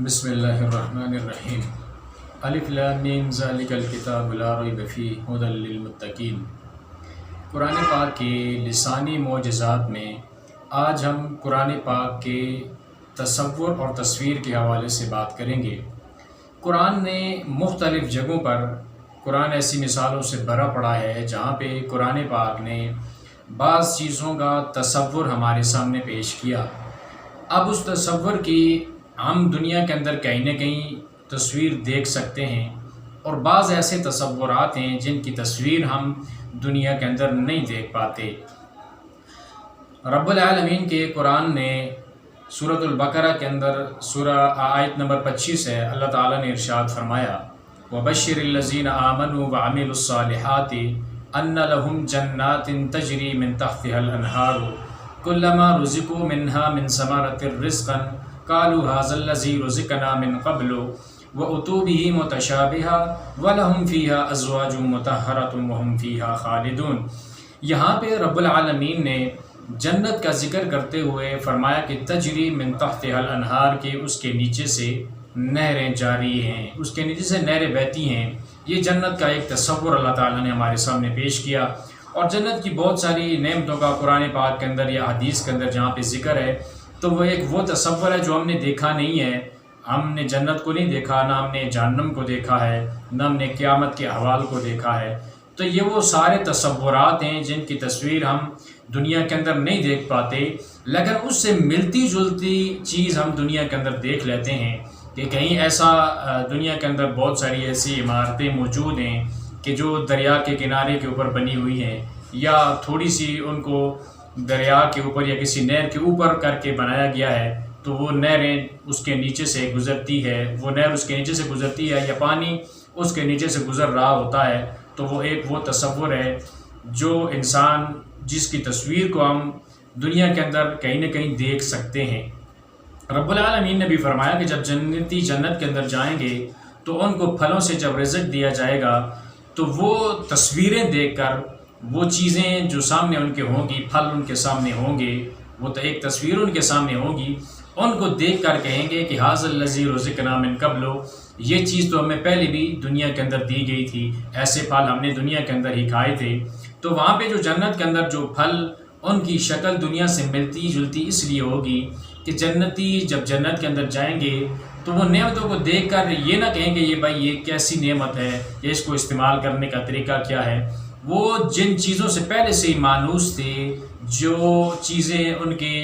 بسم اللہ الرحمن الرحیم الف لام میم ذالک الکتاب لا ریب فیہ ھدی للمتقین۔ قرآن پاک کے لسانی معجزات میں آج ہم قرآن پاک کے تصور اور تصویر کے حوالے سے بات کریں گے۔ قرآن نے مختلف جگہوں پر قرآن ایسی مثالوں سے بھرا پڑا ہے جہاں پہ قرآن پاک نے بعض چیزوں کا تصور ہمارے سامنے پیش کیا۔ اب اس تصور کی ہم دنیا کے اندر کہیں نہ کہیں تصویر دیکھ سکتے ہیں، اور بعض ایسے تصورات ہیں جن کی تصویر ہم دنیا کے اندر نہیں دیکھ پاتے۔ رب العالمین کے قرآن نے سورۃ البقرہ کے اندر سورہ آیت نمبر 25 ہے، اللہ تعالیٰ نے ارشاد فرمایا وَبَشِّرِ الَّذِينَ آمَنُوا وَعَمِلُوا الصَّالِحَاتِ أَنَّ لَهُمْ جَنَّاتٍ تَجْرِي مِن تَحْتِهَا الْأَنْهَارُ كُلَّمَا رُزِقُوا مِنْهَا مِن ثَمَرَةٍ رِزْقًا قالوا هذا الذي رزقنا من قبل وأتوا به متشابها ولهم فيها أزواج مطهرة وهم فيها خالدون۔ یہاں پہ رب العالمین نے جنت کا ذکر کرتے ہوئے فرمایا کہ تجری من تحتها الانہار، کے اس کے نیچے سے نہریں جاری ہیں، اس کے نیچے سے نہریں بہتی ہیں۔ یہ جنت کا ایک تصور اللہ تعالیٰ نے ہمارے سامنے پیش کیا، اور جنت کی بہت ساری نعمتوں کا قرآن پاک کے اندر یا حدیث کے اندر جہاں پہ ذکر ہے، تو وہ تصور ہے جو ہم نے دیکھا نہیں ہے۔ ہم نے جنت کو نہیں دیکھا، نہ ہم نے جہنم کو دیکھا ہے، نہ ہم نے قیامت کے احوال کو دیکھا ہے۔ تو یہ وہ سارے تصورات ہیں جن کی تصویر ہم دنیا کے اندر نہیں دیکھ پاتے، لیکن اس سے ملتی جلتی چیز ہم دنیا کے اندر دیکھ لیتے ہیں کہ کہیں ایسا دنیا کے اندر بہت ساری ایسی عمارتیں موجود ہیں کہ جو دریا کے کنارے کے اوپر بنی ہوئی ہیں، یا تھوڑی سی ان کو دریا کے اوپر یا کسی نہر کے اوپر کر کے بنایا گیا ہے، تو وہ نہریں اس کے نیچے سے گزرتی ہے، وہ نہر اس کے نیچے سے گزرتی ہے یا پانی اس کے نیچے سے گزر رہا ہوتا ہے۔ تو وہ تصور ہے جو انسان جس کی تصویر کو ہم دنیا کے اندر کہیں نہ کہیں دیکھ سکتے ہیں۔ رب العالمین نے بھی فرمایا کہ جب جنتی جنت کے اندر جائیں گے تو ان کو پھلوں سے جب رزق دیا جائے گا تو وہ تصویریں دیکھ کر، وہ چیزیں جو سامنے ان کے ہوں گی، پھل ان کے سامنے ہوں گے، وہ تو ایک تصویر ان کے سامنے ہوگی، ان کو دیکھ کر کہیں گے کہ ھذا الذی رزقنا من قبل، یہ چیز تو ہمیں پہلے بھی دنیا کے اندر دی گئی تھی، ایسے پھل ہم نے دنیا کے اندر ہی کھائے تھے۔ تو وہاں پہ جو جنت کے اندر جو پھل، ان کی شکل دنیا سے ملتی جلتی اس لیے ہوگی کہ جنتی جب جنت کے اندر جائیں گے تو وہ نعمتوں کو دیکھ کر یہ نہ کہیں کہ یہ بھائی یہ کیسی نعمت ہے، یا اس کو استعمال کرنے کا طریقہ کیا ہے۔ وہ جن چیزوں سے پہلے سے ہی مانوس تھے، جو چیزیں ان کے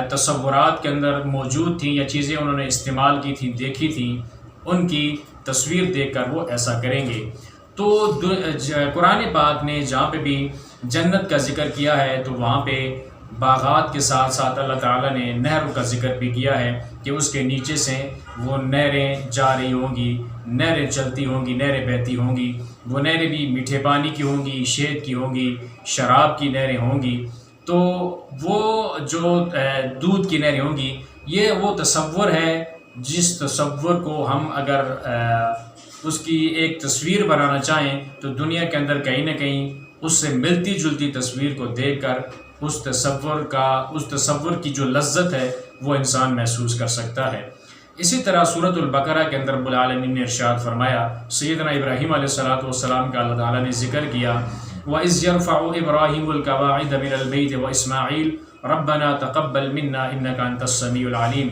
تصورات کے اندر موجود تھیں یا چیزیں انہوں نے استعمال کی تھیں، دیکھی تھیں، ان کی تصویر دیکھ کر وہ ایسا کریں گے۔ تو قرآن پاک نے جہاں پہ بھی جنت کا ذکر کیا ہے تو وہاں پہ باغات کے ساتھ ساتھ اللہ تعالیٰ نے نہروں کا ذکر بھی کیا ہے کہ اس کے نیچے سے وہ نہریں جا رہی ہوں گی، نہریں چلتی ہوں گی، نہریں بہتی ہوں گی۔ وہ نہریں بھی میٹھے پانی کی ہوں گی، شہد کی ہوں گی، شراب کی نہریں ہوں گی۔ تو وہ جو دودھ کی نہریں ہوں گی، یہ وہ تصور ہے جس تصور کو ہم اگر اس کی ایک تصویر بنانا چاہیں تو دنیا کے اندر کہیں نہ کہیں اس سے ملتی جلتی تصویر کو دیکھ کر اس تصور کی جو لذت ہے وہ انسان محسوس کر سکتا ہے۔ اسی طرح سورۃ البقرہ کے اندر رب العالمین نے ارشاد فرمایا، سیدنا ابراہیم علیہ السلام کا اللہ تعالیٰ نے ذکر کیا، وَإِذْ يَرْفَعُ إِبْرَاهِيمُ الْقَوَاعِدَ مِنَ الْبَيْتِ وَإِسْمَاعِيلُ رَبَّنَا تَقَبَّلْ مِنَّا إِنَّكَ أَنْتَ السَّمِيعُ الْعَلِيمُ،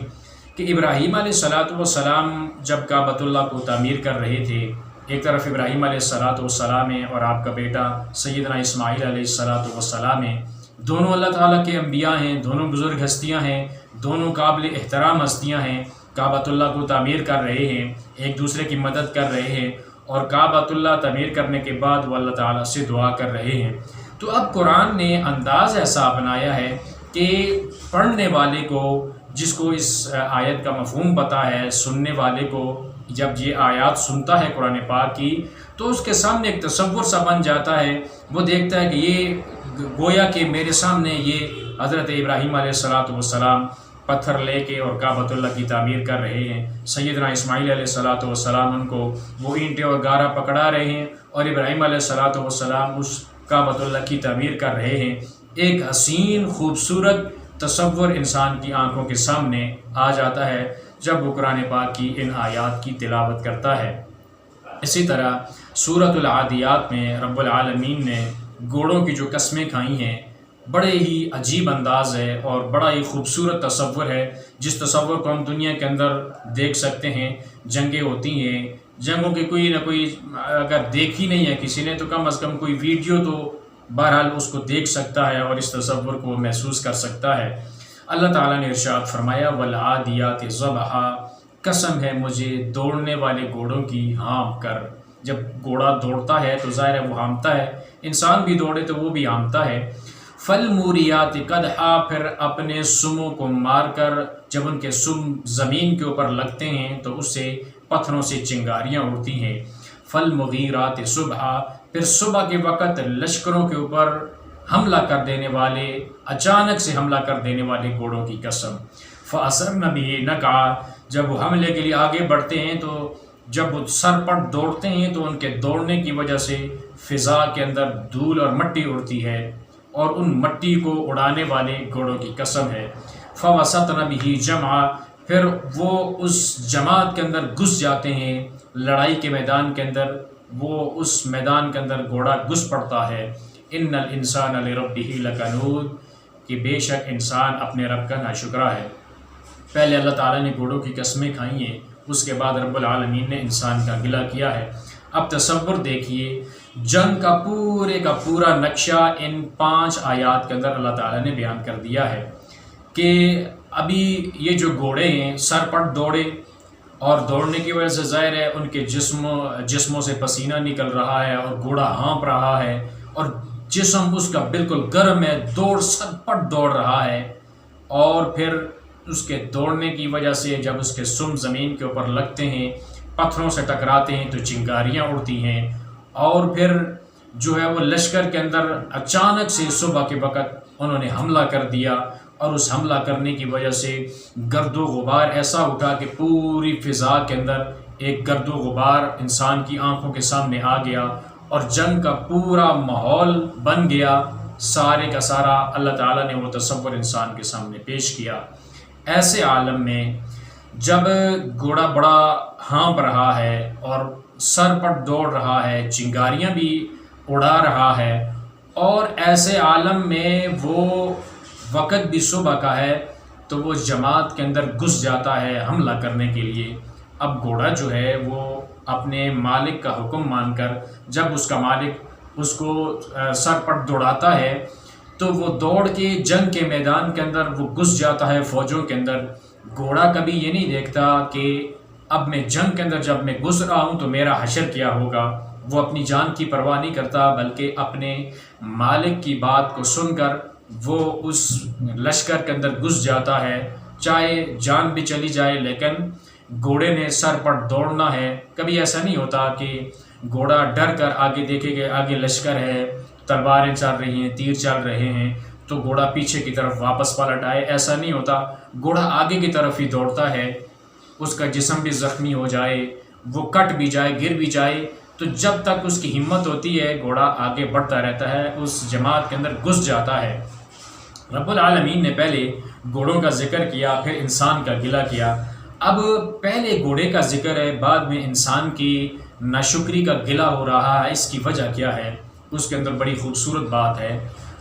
کہ ابراہیم علیہ السلام جب کعبۃ اللہ کو تعمیر کر رہے تھے، ایک طرف ابراہیم علیہ السلام ہیں اور آپ کا بیٹا سیدنا اسماعیل علیہ السلام ہیں، دونوں اللہ تعالیٰ کے انبیاء ہیں، دونوں بزرگ ہستیاں ہیں، دونوں قابل احترام ہستیاں ہیں، کعبۃ اللہ کو تعمیر کر رہے ہیں، ایک دوسرے کی مدد کر رہے ہیں، اور کعبۃ اللہ تعمیر کرنے کے بعد وہ اللہ تعالیٰ سے دعا کر رہے ہیں۔ تو اب قرآن نے انداز ایسا اپنایا ہے کہ پڑھنے والے کو، جس کو اس آیت کا مفہوم پتہ ہے، سننے والے کو جب یہ آیات سنتا ہے قرآن پاک کی تو اس کے سامنے ایک تصور سا بن جاتا ہے، وہ دیکھتا ہے کہ یہ گویا کہ میرے سامنے یہ حضرت ابراہیم علیہ السلام پتھر لے کے اور کعبۃ اللہ کی تعمیر کر رہے ہیں، سیدنا اسماعیل علیہ السلام ان کو وہ اینٹیں اور گارا پکڑا رہے ہیں، اور ابراہیم علیہ السلام اس کعبۃ اللہ کی تعمیر کر رہے ہیں۔ ایک حسین خوبصورت تصور انسان کی آنکھوں کے سامنے آ جاتا ہے، جب وہ قرآن پاک کی ان آیات کی تلاوت کرتا ہے۔ اسی طرح سورۃ العادیات میں رب العالمین نے گھوڑوں کی جو قسمیں کھائی ہیں بڑے ہی عجیب انداز ہے اور بڑا ہی خوبصورت تصور ہے، جس تصور کو ہم دنیا کے اندر دیکھ سکتے ہیں۔ جنگیں ہوتی ہیں، جنگوں کی کوئی نہ کوئی اگر دیکھی نہیں ہے کسی نے تو کم از کم کوئی ویڈیو تو بہرحال اس کو دیکھ سکتا ہے اور اس تصور کو محسوس کر سکتا ہے۔ اللہ تعالیٰ نے ارشاد فرمایا والعادیات ضبحا، قسم ہے مجھے دوڑنے والے گھوڑوں کی ہانپ کر۔ جب گھوڑا دوڑتا ہے تو ظاہر ہے وہ ہانپتا ہے، انسان بھی دوڑے تو وہ بھی ہانپتا ہے۔ فالموریات قدحا، پھر اپنے سموں کو مار کر جب ان کے سم زمین کے اوپر لگتے ہیں تو اس سے پتھروں سے چنگاریاں اڑتی ہیں۔ فالمغیرات صبحا، پھر صبح کے وقت لشکروں کے اوپر حملہ کر دینے والے، اچانک سے حملہ کر دینے والے گھوڑوں کی قسم۔ فَأَثَرْنَ بِهِ نَقْعًا، جب وہ حملے کے لیے آگے بڑھتے ہیں تو جب وہ سر پٹ دوڑتے ہیں تو ان کے دوڑنے کی وجہ سے فضا کے اندر دھول اور مٹی اڑتی ہے، اور ان مٹی کو اڑانے والے گھوڑوں کی قسم ہے۔ فَوَسَطْنَ بِهِ جَمْعًا، پھر وہ اس جماعت کے اندر گھس جاتے ہیں، لڑائی کے میدان کے اندر وہ اس میدان کے اندر گھوڑا گھس پڑتا ہے۔ ان الانسان لربہ لکنود، کہ بے شک انسان اپنے رب کا ناشکرا ہے۔ پہلے اللہ تعالیٰ نے گھوڑوں کی قسمیں کھائی ہیں، اس کے بعد رب العالمین نے انسان کا گلہ کیا ہے۔ اب تصور دیکھیے، جنگ کا پورے کا پورا نقشہ ان 5 آیات کے اندر اللہ تعالیٰ نے بیان کر دیا ہے کہ ابھی یہ جو گھوڑے ہیں سر پٹ دوڑے، اور دوڑنے کی وجہ سے ظاہر ہے ان کے جسموں سے پسینہ نکل رہا ہے اور گھوڑا ہانپ رہا ہے اور جسم اس کا بالکل گرم ہے، سر پٹ دوڑ رہا ہے، اور پھر اس کے دوڑنے کی وجہ سے جب اس کے سم زمین کے اوپر لگتے ہیں، پتھروں سے ٹکراتے ہیں تو چنگاریاں اڑتی ہیں، اور پھر جو ہے وہ لشکر کے اندر اچانک سے صبح کے وقت انہوں نے حملہ کر دیا، اور اس حملہ کرنے کی وجہ سے گرد و غبار ایسا اٹھا کہ پوری فضا کے اندر ایک گرد و غبار انسان کی آنکھوں کے سامنے آ گیا، اور جنگ کا پورا ماحول بن گیا۔ سارے کا سارا اللہ تعالیٰ نے وہ تصور انسان کے سامنے پیش کیا۔ ایسے عالم میں جب گھوڑا بڑا ہانپ رہا ہے اور سر پٹ دوڑ رہا ہے، چنگاریاں بھی اڑا رہا ہے، اور ایسے عالم میں وہ وقت بھی صبح کا ہے تو وہ جماعت کے اندر گھس جاتا ہے حملہ کرنے کے لیے۔ اب گھوڑا جو ہے وہ اپنے مالک کا حکم مان کر جب اس کا مالک اس کو سر پٹ دوڑاتا ہے تو وہ دوڑ کے جنگ کے میدان کے اندر وہ گھس جاتا ہے فوجوں کے اندر۔ گھوڑا کبھی یہ نہیں دیکھتا کہ اب میں جنگ کے اندر جب میں گھس رہا ہوں تو میرا حشر کیا ہوگا، وہ اپنی جان کی پرواہ نہیں کرتا، بلکہ اپنے مالک کی بات کو سن کر وہ اس لشکر کے اندر گھس جاتا ہے، چاہے جان بھی چلی جائے لیکن گھوڑے نے سر پٹ دوڑنا ہے۔ کبھی ایسا نہیں ہوتا کہ گھوڑا ڈر کر آگے دیکھے کہ آگے لشکر ہے، تلواریں چل رہی ہیں، تیر چل رہے ہیں، تو گھوڑا پیچھے کی طرف واپس پلٹ آئے، ایسا نہیں ہوتا۔ گھوڑا آگے کی طرف ہی دوڑتا ہے، اس کا جسم بھی زخمی ہو جائے، وہ کٹ بھی جائے، گر بھی جائے، تو جب تک اس کی ہمت ہوتی ہے گھوڑا آگے بڑھتا رہتا ہے، اس جماعت کے اندر گھس جاتا ہے۔ رب العالمین نے پہلے گھوڑوں کا ذکر کیا، پھر انسان کا گلہ کیا۔ اب پہلے گھوڑے کا ذکر ہے، بعد میں انسان کی ناشکری کا گلہ ہو رہا ہے۔ اس کی وجہ کیا ہے؟ اس کے اندر بڑی خوبصورت بات ہے،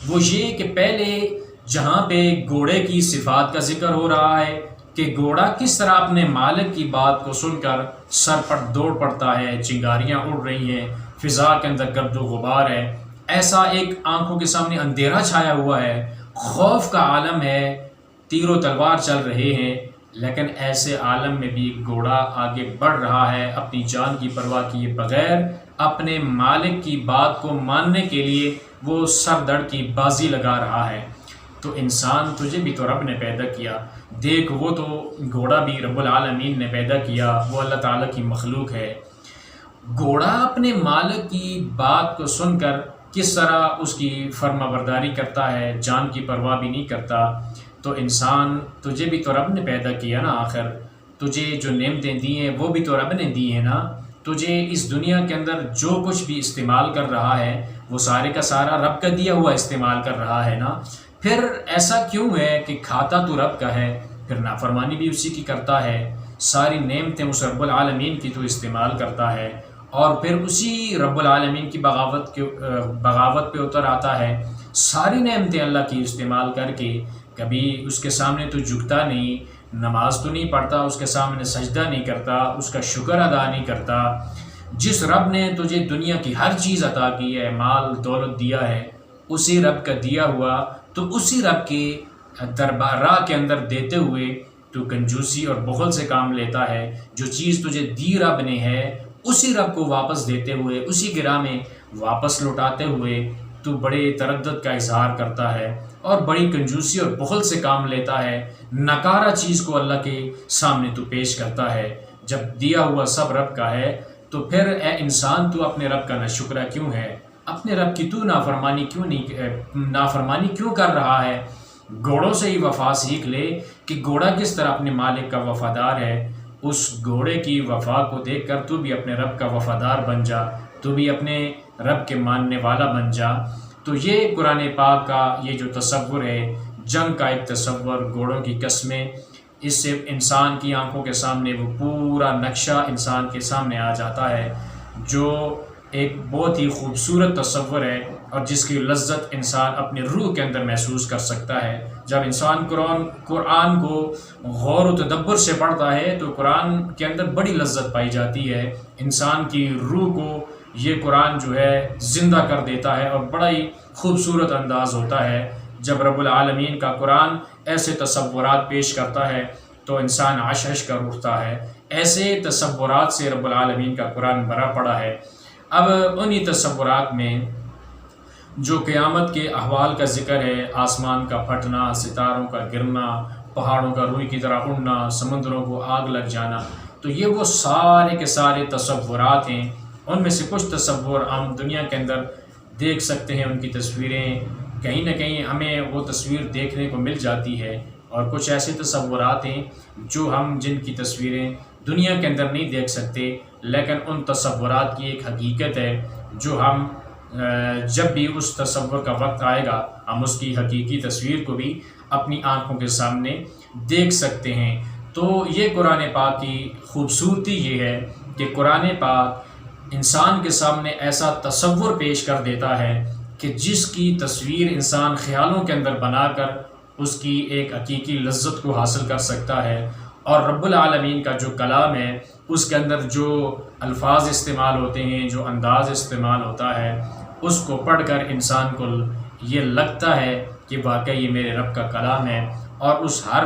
وہ یہ کہ پہلے جہاں پہ گھوڑے کی صفات کا ذکر ہو رہا ہے کہ گھوڑا کس طرح اپنے مالک کی بات کو سن کر سر پٹ دوڑ پڑتا ہے، چنگاریاں اڑ رہی ہیں، فضا کے اندر گرد و غبار ہے، ایسا ایک آنکھوں کے سامنے اندھیرا چھایا ہوا ہے، خوف کا عالم ہے، تیر و تلوار چل رہے ہیں، لیکن ایسے عالم میں بھی گھوڑا آگے بڑھ رہا ہے اپنی جان کی پرواہ کیے بغیر، اپنے مالک کی بات کو ماننے کے لیے وہ سر دڑ کی بازی لگا رہا ہے۔ تو انسان تجھے بھی تو رب نے پیدا کیا، دیکھ وہ تو گھوڑا بھی رب العالمین نے پیدا کیا، وہ اللہ تعالیٰ کی مخلوق ہے۔ گھوڑا اپنے مالک کی بات کو سن کر کس طرح اس کی فرما برداری کرتا ہے، جان کی پرواہ بھی نہیں کرتا۔ تو انسان تجھے بھی تو رب نے پیدا کیا نا، آخر تجھے جو نعمتیں دی ہیں وہ بھی تو رب نے دی ہیں نا۔ تجھے اس دنیا کے اندر جو کچھ بھی استعمال کر رہا ہے وہ سارے کا سارا رب کا دیا ہوا استعمال کر رہا ہے نا۔ پھر ایسا کیوں ہے کہ کھاتا تو رب کا ہے، پھر نافرمانی بھی اسی کی کرتا ہے؟ ساری نعمتیں اس رب العالمین کی تو استعمال کرتا ہے، اور پھر اسی رب العالمین کی بغاوت پہ اتر آتا ہے، ساری نعمتیں اللہ کی استعمال کر کے کبھی اس کے سامنے تو جھکتا نہیں، نماز تو نہیں پڑھتا، اس کے سامنے سجدہ نہیں کرتا، اس کا شکر ادا نہیں کرتا۔ جس رب نے تجھے دنیا کی ہر چیز عطا کی ہے، مال دولت دیا ہے، اسی رب کا دیا ہوا تو اسی رب کے راہ کے اندر دیتے ہوئے تو کنجوسی اور بخل سے کام لیتا ہے۔ جو چیز تجھے دی رب نے ہے، اسی رب کو واپس دیتے ہوئے، اسی کی راہ میں واپس لوٹاتے ہوئے تو بڑے تردد کا اظہار کرتا ہے اور بڑی کنجوسی اور بخل سے کام لیتا ہے، نکارہ چیز کو اللہ کے سامنے تو پیش کرتا ہے۔ جب دیا ہوا سب رب کا ہے تو پھر اے انسان تو اپنے رب کا ناشکرہ کیوں ہے؟ اپنے رب کی تو نافرمانی کیوں کر رہا ہے؟ گھوڑوں سے ہی وفا سیکھ لے کہ گھوڑا کس طرح اپنے مالک کا وفادار ہے۔ اس گھوڑے کی وفا کو دیکھ کر تو بھی اپنے رب کا وفادار بن جا، تو بھی اپنے رب کے ماننے والا بن جا۔ تو یہ قرآن پاک کا یہ جو تصور ہے، جنگ کا ایک تصور، گھوڑوں کی قسمیں، اس سے انسان کی آنکھوں کے سامنے وہ پورا نقشہ انسان کے سامنے آ جاتا ہے، جو ایک بہت ہی خوبصورت تصور ہے اور جس کی لذت انسان اپنے روح کے اندر محسوس کر سکتا ہے۔ جب انسان قرآن کو غور و تدبر سے پڑھتا ہے تو قرآن کے اندر بڑی لذت پائی جاتی ہے، انسان کی روح کو یہ قرآن جو ہے زندہ کر دیتا ہے اور بڑا ہی خوبصورت انداز ہوتا ہے۔ جب رب العالمین کا قرآن ایسے تصورات پیش کرتا ہے تو انسان عش کر اٹھتا ہے۔ ایسے تصورات سے رب العالمین کا قرآن بھرا پڑا ہے۔ اب انہی تصورات میں جو قیامت کے احوال کا ذکر ہے، آسمان کا پھٹنا، ستاروں کا گرنا، پہاڑوں کا روئی کی طرح اڑنا، سمندروں کو آگ لگ جانا، تو یہ وہ سارے کے سارے تصورات ہیں۔ ان میں سے کچھ تصور ہم دنیا کے اندر دیکھ سکتے ہیں، ان کی تصویریں کہیں نہ کہیں ہمیں وہ تصویر دیکھنے کو مل جاتی ہے، اور کچھ ایسے تصورات ہیں جن کی تصویریں دنیا کے اندر نہیں دیکھ سکتے، لیکن ان تصورات کی ایک حقیقت ہے جو ہم جب بھی اس تصور کا وقت آئے گا ہم اس کی حقیقی تصویر کو بھی اپنی آنکھوں کے سامنے دیکھ سکتے ہیں۔ تو یہ قرآن پاک کی خوبصورتی یہ ہے کہ قرآن پاک انسان کے سامنے ایسا تصور پیش کر دیتا ہے کہ جس کی تصویر انسان خیالوں کے اندر بنا کر اس کی ایک حقیقی لذت کو حاصل کر سکتا ہے۔ اور رب العالمین کا جو کلام ہے اس کے اندر جو الفاظ استعمال ہوتے ہیں، جو انداز استعمال ہوتا ہے، اس کو پڑھ کر انسان کو یہ لگتا ہے کہ واقعی یہ میرے رب کا کلام ہے، اور اس ہر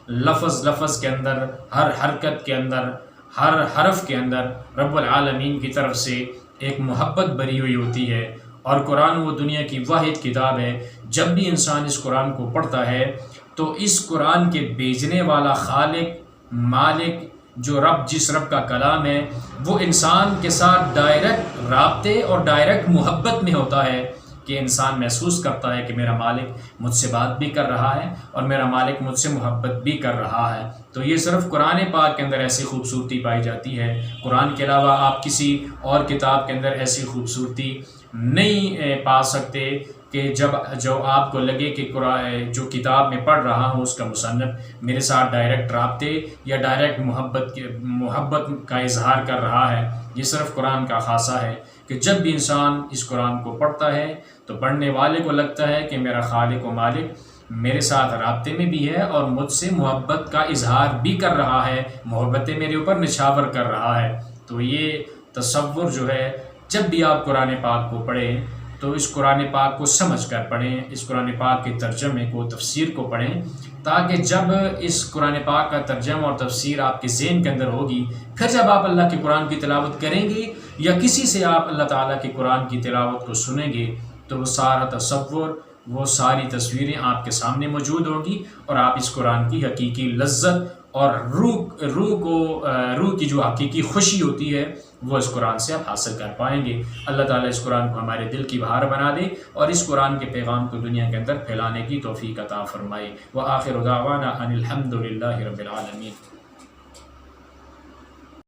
لفظ کے اندر، ہر حرکت کے اندر، ہر حرف کے اندر رب العالمین کی طرف سے ایک محبت بری ہوئی ہوتی ہے۔ اور قرآن وہ دنیا کی واحد کتاب ہے، جب بھی انسان اس قرآن کو پڑھتا ہے تو اس قرآن کے بھیجنے والا خالق، مالک، جو رب، جس رب کا کلام ہے، وہ انسان کے ساتھ ڈائریکٹ رابطے اور ڈائریکٹ محبت میں ہوتا ہے، کہ انسان محسوس کرتا ہے کہ میرا مالک مجھ سے بات بھی کر رہا ہے اور میرا مالک مجھ سے محبت بھی کر رہا ہے۔ تو یہ صرف قرآن پاک کے اندر ایسی خوبصورتی پائی جاتی ہے، قرآن کے علاوہ آپ کسی اور کتاب کے اندر ایسی خوبصورتی نہیں پا سکتے کہ جو آپ کو لگے کہ جو کتاب میں پڑھ رہا ہوں اس کا مصنف میرے ساتھ ڈائریکٹ رابطے یا ڈائریکٹ محبت کا اظہار کر رہا ہے۔ یہ صرف قرآن کا خاصہ ہے کہ جب بھی انسان اس قرآن کو پڑھتا ہے تو پڑھنے والے کو لگتا ہے کہ میرا خالق و مالک میرے ساتھ رابطے میں بھی ہے اور مجھ سے محبت کا اظہار بھی کر رہا ہے، محبتیں میرے اوپر نچھاور کر رہا ہے۔ تو یہ تصور جو ہے، جب بھی آپ قرآن پاک کو پڑھیں تو اس قرآن پاک کو سمجھ کر پڑھیں، اس قرآن پاک کے ترجمے کو، تفسیر کو پڑھیں، تاکہ جب اس قرآن پاک کا ترجمہ اور تفسیر آپ کے ذہن کے اندر ہوگی، پھر جب آپ اللہ کے قرآن کی تلاوت کریں گے یا کسی سے آپ اللہ تعالیٰ کے قرآن کی تلاوت کو سنیں گے تو وہ سارا تصور، وہ ساری تصویریں آپ کے سامنے موجود ہوں گی، اور آپ اس قرآن کی حقیقی لذت اور روح کی جو حقیقی خوشی ہوتی ہے وہ اس قرآن سے آپ حاصل کر پائیں گے۔ اللہ تعالیٰ اس قرآن کو ہمارے دل کی بہار بنا دے اور اس قرآن کے پیغام کو دنیا کے اندر پھیلانے کی توفیق عطا فرمائے۔ وآخر دعوانا ان الحمد للہ رب العالمین۔